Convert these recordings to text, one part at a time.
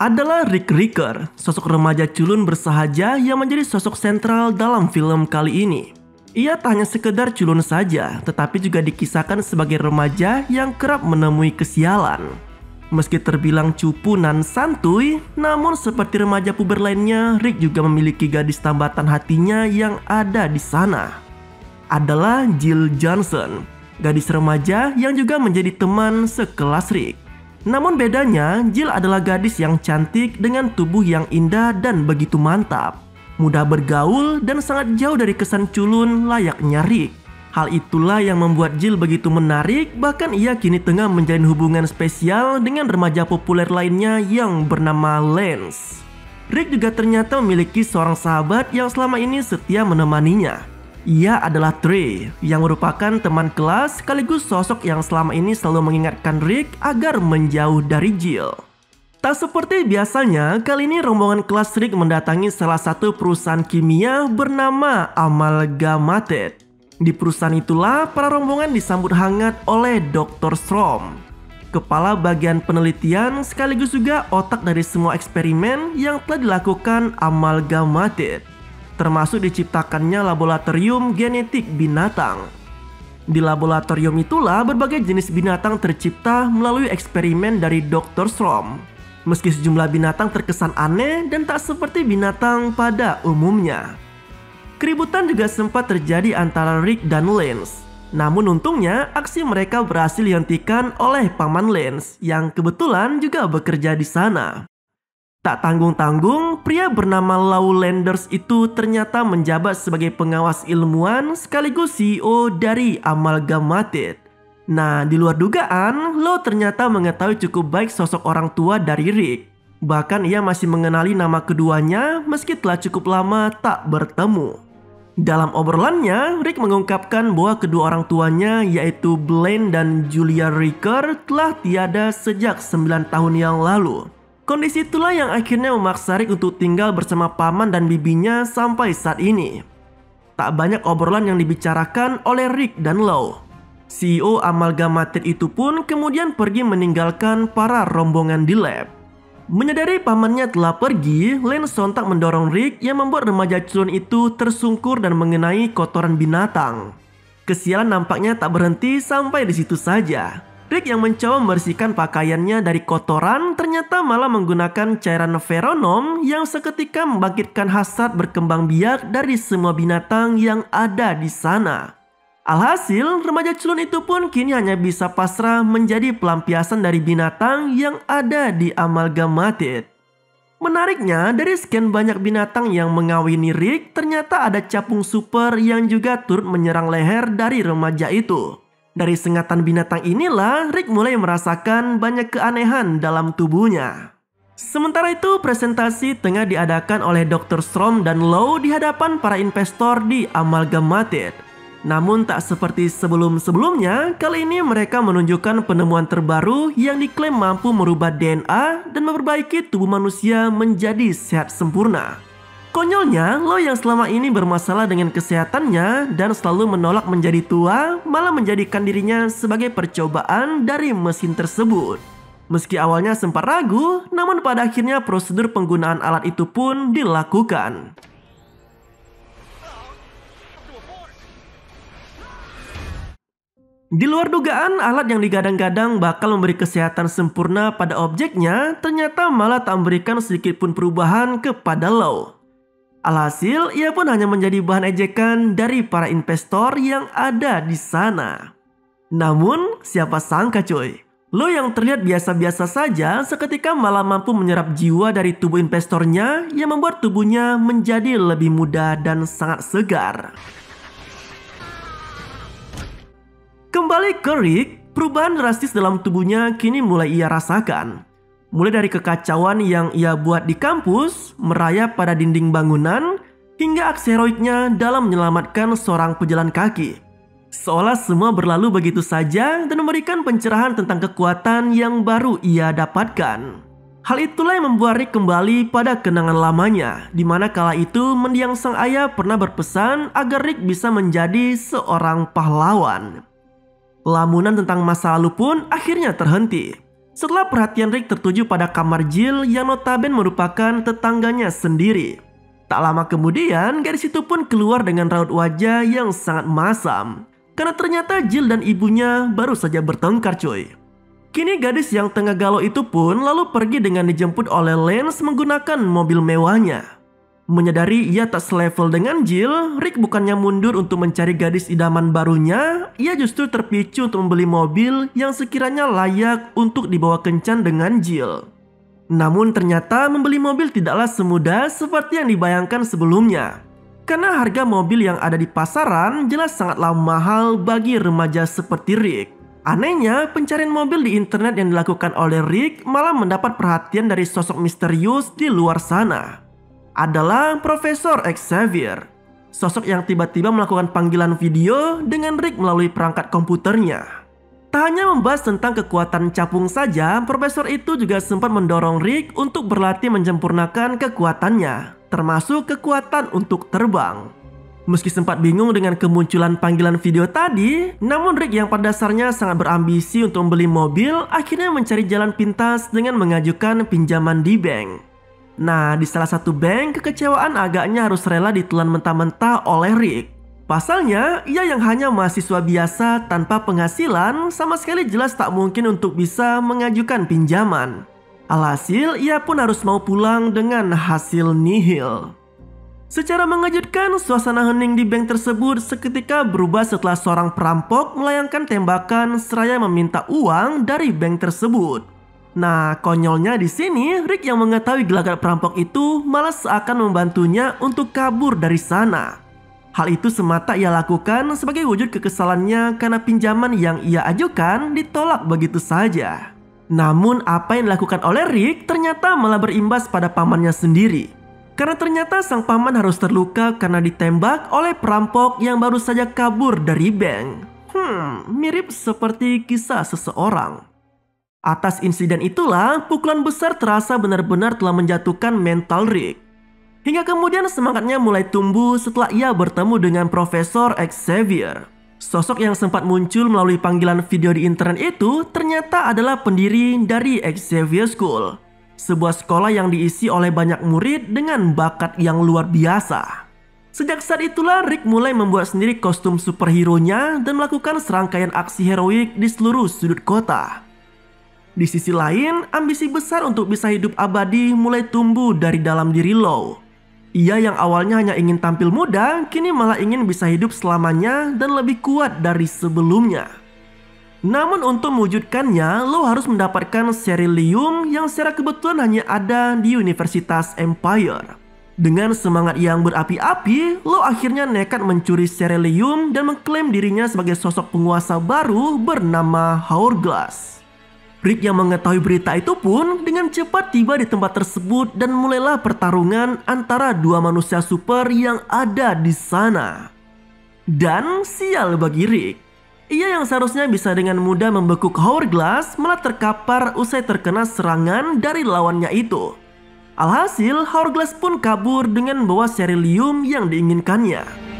adalah Rick Riker, sosok remaja culun bersahaja yang menjadi sosok sentral dalam film kali ini. Ia tak hanya sekedar culun saja, tetapi juga dikisahkan sebagai remaja yang kerap menemui kesialan. Meski terbilang cupu dan santuy, namun seperti remaja puber lainnya, Rick juga memiliki gadis tambatan hatinya yang ada di sana. Adalah Jill Johnson, gadis remaja yang juga menjadi teman sekelas Rick. Namun bedanya, Jill adalah gadis yang cantik dengan tubuh yang indah dan begitu mantap, mudah bergaul dan sangat jauh dari kesan culun layaknya Rick. Hal itulah yang membuat Jill begitu menarik, bahkan ia kini tengah menjalin hubungan spesial dengan remaja populer lainnya yang bernama Lance. Rick juga ternyata memiliki seorang sahabat yang selama ini setia menemaninya. Ia adalah Trey, yang merupakan teman kelas sekaligus sosok yang selama ini selalu mengingatkan Rick agar menjauh dari Jill. Tak seperti biasanya, kali ini rombongan kelas Rick mendatangi salah satu perusahaan kimia bernama Amalgamated. Di perusahaan itulah para rombongan disambut hangat oleh Dr. Strom, kepala bagian penelitian sekaligus juga otak dari semua eksperimen yang telah dilakukan Amalgamated, termasuk diciptakannya laboratorium genetik binatang. Di laboratorium itulah berbagai jenis binatang tercipta melalui eksperimen dari Dr. Strom. Meski sejumlah binatang terkesan aneh dan tak seperti binatang pada umumnya. Keributan juga sempat terjadi antara Rick dan Lance. Namun untungnya aksi mereka berhasil dihentikan oleh paman Lance yang kebetulan juga bekerja di sana. Tak tanggung-tanggung, pria bernama Lau Landers itu ternyata menjabat sebagai pengawas ilmuwan sekaligus CEO dari Amalgamated. Nah, di luar dugaan, Lau ternyata mengetahui cukup baik sosok orang tua dari Rick. Bahkan ia masih mengenali nama keduanya meski telah cukup lama tak bertemu. Dalam obrolannya, Rick mengungkapkan bahwa kedua orang tuanya yaitu Blaine dan Julia Riker telah tiada sejak 9 tahun yang lalu. Kondisi itulah yang akhirnya memaksa Rick untuk tinggal bersama paman dan bibinya sampai saat ini. Tak banyak obrolan yang dibicarakan oleh Rick dan Lau. CEO Amalgamated itu pun kemudian pergi meninggalkan para rombongan di lab. Menyadari pamannya telah pergi, Lance sontak mendorong Rick yang membuat remaja culun itu tersungkur dan mengenai kotoran binatang. Kesialan nampaknya tak berhenti sampai di situ saja. Rick yang mencoba membersihkan pakaiannya dari kotoran ternyata malah menggunakan cairan feronom yang seketika membangkitkan hasrat berkembang biak dari semua binatang yang ada di sana. Alhasil, remaja culun itu pun kini hanya bisa pasrah menjadi pelampiasan dari binatang yang ada di Amalgamated. Menariknya, dari sekian banyak binatang yang mengawini Rick, ternyata ada capung super yang juga turut menyerang leher dari remaja itu. Dari sengatan binatang inilah, Rick mulai merasakan banyak keanehan dalam tubuhnya. Sementara itu, presentasi tengah diadakan oleh Dr. Strom dan Lau di hadapan para investor di Amalgamated. Namun tak seperti sebelum-sebelumnya, kali ini mereka menunjukkan penemuan terbaru yang diklaim mampu merubah DNA dan memperbaiki tubuh manusia menjadi sehat sempurna. Konyolnya, Lau yang selama ini bermasalah dengan kesehatannya dan selalu menolak menjadi tua, malah menjadikan dirinya sebagai percobaan dari mesin tersebut. Meski awalnya sempat ragu, namun pada akhirnya prosedur penggunaan alat itu pun dilakukan. Di luar dugaan, alat yang digadang-gadang bakal memberi kesehatan sempurna pada objeknya ternyata malah tak memberikan sedikit pun perubahan kepada Lau. Alhasil, ia pun hanya menjadi bahan ejekan dari para investor yang ada di sana. Namun, siapa sangka coy, Lau yang terlihat biasa-biasa saja seketika malah mampu menyerap jiwa dari tubuh investornya yang membuat tubuhnya menjadi lebih muda dan sangat segar. Kembali ke Rick, perubahan drastis dalam tubuhnya kini mulai ia rasakan. Mulai dari kekacauan yang ia buat di kampus, merayap pada dinding bangunan, hingga aksi heroiknya dalam menyelamatkan seorang pejalan kaki. Seolah semua berlalu begitu saja dan memberikan pencerahan tentang kekuatan yang baru ia dapatkan. Hal itulah yang membuat Rick kembali pada kenangan lamanya, di mana kala itu mendiang sang ayah pernah berpesan agar Rick bisa menjadi seorang pahlawan. Lamunan tentang masa lalu pun akhirnya terhenti. Setelah perhatian Rick tertuju pada kamar Jill yang notabene merupakan tetangganya sendiri. Tak lama kemudian, gadis itu pun keluar dengan raut wajah yang sangat masam. Karena ternyata Jill dan ibunya baru saja bertengkar cuy. Kini gadis yang tengah galau itu pun lalu pergi dengan dijemput oleh Lance menggunakan mobil mewahnya. Menyadari ia tak selevel dengan Jill, Rick bukannya mundur untuk mencari gadis idaman barunya, ia justru terpicu untuk membeli mobil yang sekiranya layak untuk dibawa kencan dengan Jill. Namun ternyata membeli mobil tidaklah semudah seperti yang dibayangkan sebelumnya. Karena harga mobil yang ada di pasaran jelas sangatlah mahal bagi remaja seperti Rick. Anehnya, pencarian mobil di internet yang dilakukan oleh Rick malah mendapat perhatian dari sosok misterius di luar sana. Adalah Profesor Xavier, sosok yang tiba-tiba melakukan panggilan video dengan Rick melalui perangkat komputernya. Tak hanya membahas tentang kekuatan capung saja, profesor itu juga sempat mendorong Rick untuk berlatih menyempurnakan kekuatannya, termasuk kekuatan untuk terbang. Meski sempat bingung dengan kemunculan panggilan video tadi, namun Rick yang pada dasarnya sangat berambisi untuk membeli mobil akhirnya mencari jalan pintas dengan mengajukan pinjaman di bank. Nah, di salah satu bank, kekecewaan agaknya harus rela ditelan mentah-mentah oleh Rick. Pasalnya, ia yang hanya mahasiswa biasa tanpa penghasilan sama sekali jelas tak mungkin untuk bisa mengajukan pinjaman. Alhasil, ia pun harus mau pulang dengan hasil nihil. Secara mengejutkan, suasana hening di bank tersebut seketika berubah setelah seorang perampok melayangkan tembakan seraya meminta uang dari bank tersebut. Nah, konyolnya di sini, Rick yang mengetahui gelagat perampok itu malah seakan membantunya untuk kabur dari sana. Hal itu semata ia lakukan sebagai wujud kekesalannya karena pinjaman yang ia ajukan ditolak begitu saja. Namun apa yang dilakukan oleh Rick ternyata malah berimbas pada pamannya sendiri. Karena ternyata sang paman harus terluka karena ditembak oleh perampok yang baru saja kabur dari bank. Mirip seperti kisah seseorang. Atas insiden itulah pukulan besar terasa benar-benar telah menjatuhkan mental Rick. Hingga kemudian semangatnya mulai tumbuh setelah ia bertemu dengan Profesor Xavier. Sosok yang sempat muncul melalui panggilan video di internet itu ternyata adalah pendiri dari Xavier School. Sebuah sekolah yang diisi oleh banyak murid dengan bakat yang luar biasa. Sejak saat itulah Rick mulai membuat sendiri kostum superhero-nya dan melakukan serangkaian aksi heroik di seluruh sudut kota. Di sisi lain, ambisi besar untuk bisa hidup abadi mulai tumbuh dari dalam diri Law. Ia yang awalnya hanya ingin tampil muda, kini malah ingin bisa hidup selamanya dan lebih kuat dari sebelumnya. Namun untuk mewujudkannya, Law harus mendapatkan Ceruleum yang secara kebetulan hanya ada di Universitas Empire. Dengan semangat yang berapi-api, Law akhirnya nekat mencuri Ceruleum dan mengklaim dirinya sebagai sosok penguasa baru bernama Hourglass. Rick yang mengetahui berita itu pun dengan cepat tiba di tempat tersebut dan mulailah pertarungan antara dua manusia super yang ada di sana. Dan sial bagi Rick, ia yang seharusnya bisa dengan mudah membekuk Hourglass malah terkapar usai terkena serangan dari lawannya itu. Alhasil, Hourglass pun kabur dengan membawa Ceruleum yang diinginkannya.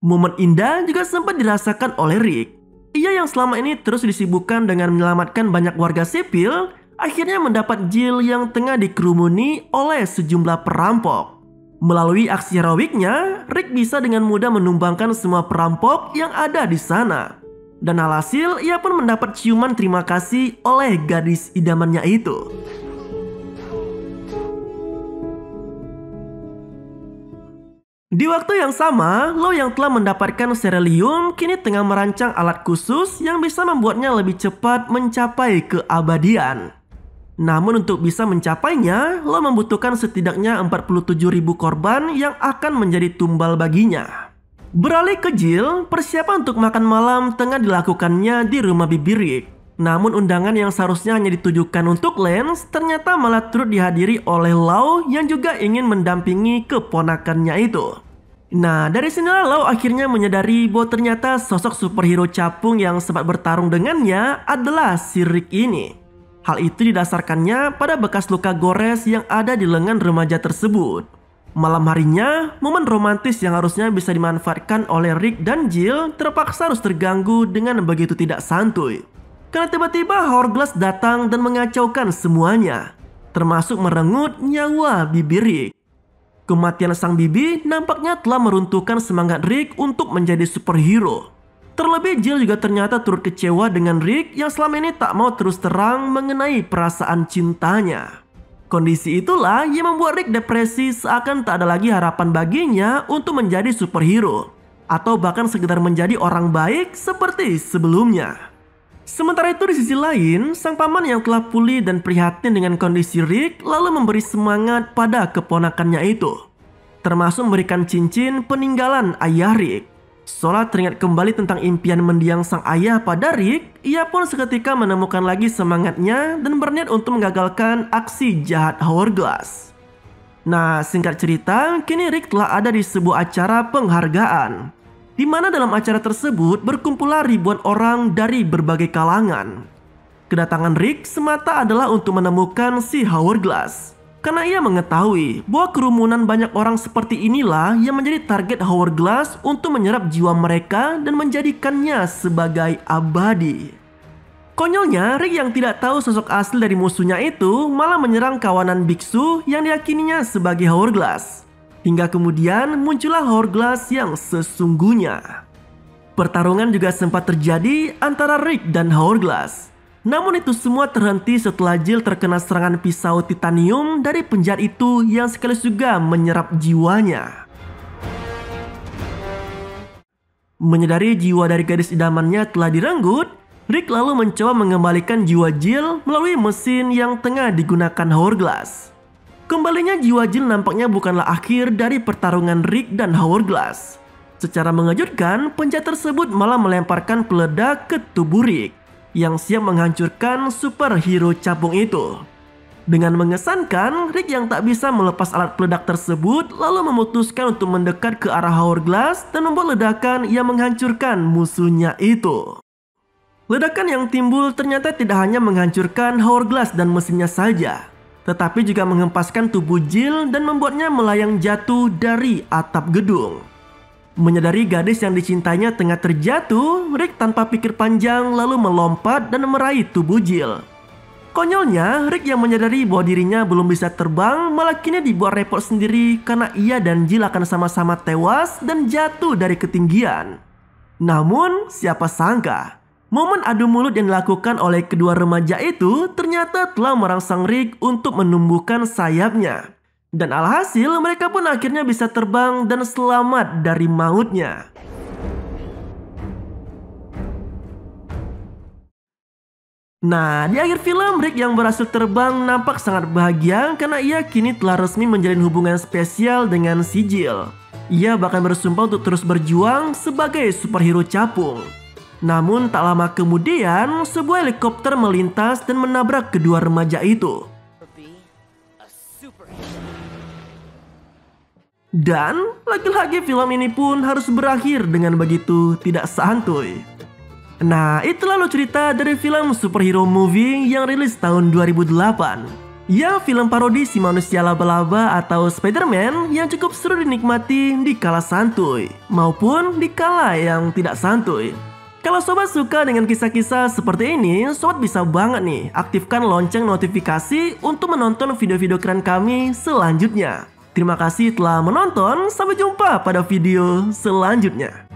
Momen indah juga sempat dirasakan oleh Rick. Ia yang selama ini terus disibukkan dengan menyelamatkan banyak warga sipil, akhirnya mendapat Jill yang tengah dikerumuni oleh sejumlah perampok. Melalui aksi heroiknya, Rick bisa dengan mudah menumbangkan semua perampok yang ada di sana. Dan alhasil, ia pun mendapat ciuman terima kasih oleh gadis idamannya itu. Di waktu yang sama, Law yang telah mendapatkan Ceruleum kini tengah merancang alat khusus yang bisa membuatnya lebih cepat mencapai keabadian. Namun untuk bisa mencapainya, Law membutuhkan setidaknya 47.000 korban yang akan menjadi tumbal baginya. Beralih ke Jill, persiapan untuk makan malam tengah dilakukannya di rumah bibi Rick. Namun undangan yang seharusnya hanya ditujukan untuk Lance ternyata malah turut dihadiri oleh Law yang juga ingin mendampingi keponakannya itu. Nah, dari sinilah Law akhirnya menyadari bahwa ternyata sosok superhero capung yang sempat bertarung dengannya adalah si Rick ini. Hal itu didasarkannya pada bekas luka gores yang ada di lengan remaja tersebut. Malam harinya, momen romantis yang harusnya bisa dimanfaatkan oleh Rick dan Jill terpaksa harus terganggu dengan begitu tidak santuy. Karena tiba-tiba Hourglass datang dan mengacaukan semuanya, termasuk merenggut nyawa bibi Rick. Kematian sang bibi nampaknya telah meruntuhkan semangat Rick untuk menjadi superhero. Terlebih Jill juga ternyata turut kecewa dengan Rick yang selama ini tak mau terus terang mengenai perasaan cintanya. Kondisi itulah yang membuat Rick depresi, seakan tak ada lagi harapan baginya untuk menjadi superhero atau bahkan sekedar menjadi orang baik seperti sebelumnya. Sementara itu di sisi lain, sang paman yang telah pulih dan prihatin dengan kondisi Rick lalu memberi semangat pada keponakannya itu, termasuk memberikan cincin peninggalan ayah Rick. Seolah teringat kembali tentang impian mendiang sang ayah pada Rick, ia pun seketika menemukan lagi semangatnya dan berniat untuk menggagalkan aksi jahat Hourglass. Nah, singkat cerita, kini Rick telah ada di sebuah acara penghargaan, di mana dalam acara tersebut berkumpullah ribuan orang dari berbagai kalangan. Kedatangan Rick semata adalah untuk menemukan si Hourglass, karena ia mengetahui bahwa kerumunan banyak orang seperti inilah yang menjadi target Hourglass untuk menyerap jiwa mereka dan menjadikannya sebagai abadi. Konyolnya, Rick yang tidak tahu sosok asli dari musuhnya itu malah menyerang kawanan biksu yang diyakininya sebagai Hourglass. Hingga kemudian muncullah Hourglass yang sesungguhnya. Pertarungan juga sempat terjadi antara Rick dan Hourglass. Namun itu semua terhenti setelah Jill terkena serangan pisau titanium dari penjahat itu yang sekaligus juga menyerap jiwanya. Menyadari jiwa dari gadis idamannya telah direnggut, Rick lalu mencoba mengembalikan jiwa Jill melalui mesin yang tengah digunakan Hourglass. Kembalinya jiwa Jill nampaknya bukanlah akhir dari pertarungan Rick dan Hourglass. Secara mengejutkan, penjahat tersebut malah melemparkan peledak ke tubuh Rick yang siap menghancurkan superhero capung itu. Dengan mengesankan, Rick yang tak bisa melepas alat peledak tersebut lalu memutuskan untuk mendekat ke arah Hourglass dan membuat ledakan yang menghancurkan musuhnya itu. Ledakan yang timbul ternyata tidak hanya menghancurkan Hourglass dan mesinnya saja, tetapi juga menghempaskan tubuh Jill dan membuatnya melayang jatuh dari atap gedung. Menyadari gadis yang dicintainya tengah terjatuh, Rick tanpa pikir panjang lalu melompat dan meraih tubuh Jill. Konyolnya, Rick yang menyadari bahwa dirinya belum bisa terbang malah kini dibuat repot sendiri karena ia dan Jill akan sama-sama tewas dan jatuh dari ketinggian. Namun, siapa sangka, momen adu mulut yang dilakukan oleh kedua remaja itu ternyata telah merangsang Rick untuk menumbuhkan sayapnya. Dan alhasil mereka pun akhirnya bisa terbang dan selamat dari mautnya. Nah, di akhir film Rick yang berhasil terbang nampak sangat bahagia karena ia kini telah resmi menjalin hubungan spesial dengan si Jill. Ia bahkan bersumpah untuk terus berjuang sebagai superhero capung. Namun tak lama kemudian sebuah helikopter melintas dan menabrak kedua remaja itu. Dan lagi-lagi film ini pun harus berakhir dengan begitu tidak santuy. Nah, itulah lo cerita dari film superhero movie yang rilis tahun 2008. Ya, film parodi si manusia laba-laba atau Spider-Man yang cukup seru dinikmati di kala santuy maupun di kala yang tidak santuy. Kalau sobat suka dengan kisah-kisah seperti ini, sobat bisa banget nih aktifkan lonceng notifikasi untuk menonton video-video keren kami selanjutnya. Terima kasih telah menonton, sampai jumpa pada video selanjutnya.